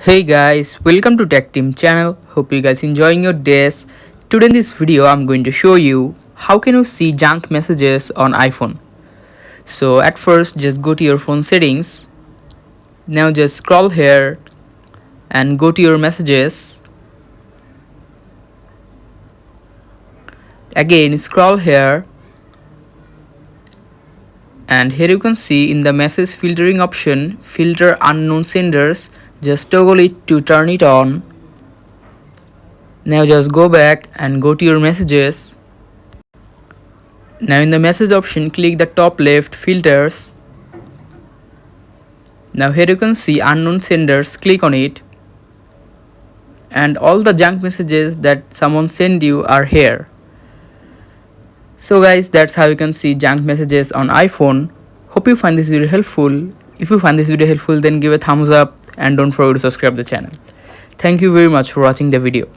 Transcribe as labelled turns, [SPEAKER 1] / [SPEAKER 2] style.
[SPEAKER 1] Hey guys, welcome to Tech Team channel. Hope you guys enjoying your days. Today in this video I'm going to show you how can you see junk messages on iPhone. So at first just go to your phone settings. Now just scroll here and go to your messages. Again scroll here and here you can see in the message filtering option filter unknown senders. Just toggle it to turn it on. Now just go back and go to your messages. Now in the message option click the top left filters. Now here you can see unknown senders, click on it and all the junk messages that someone sent you are here. So guys, that's how you can see junk messages on iPhone. Hope you find this video helpful. If you find this video helpful then give a thumbs up and don't forget to subscribe the channel. Thank you very much for watching the video.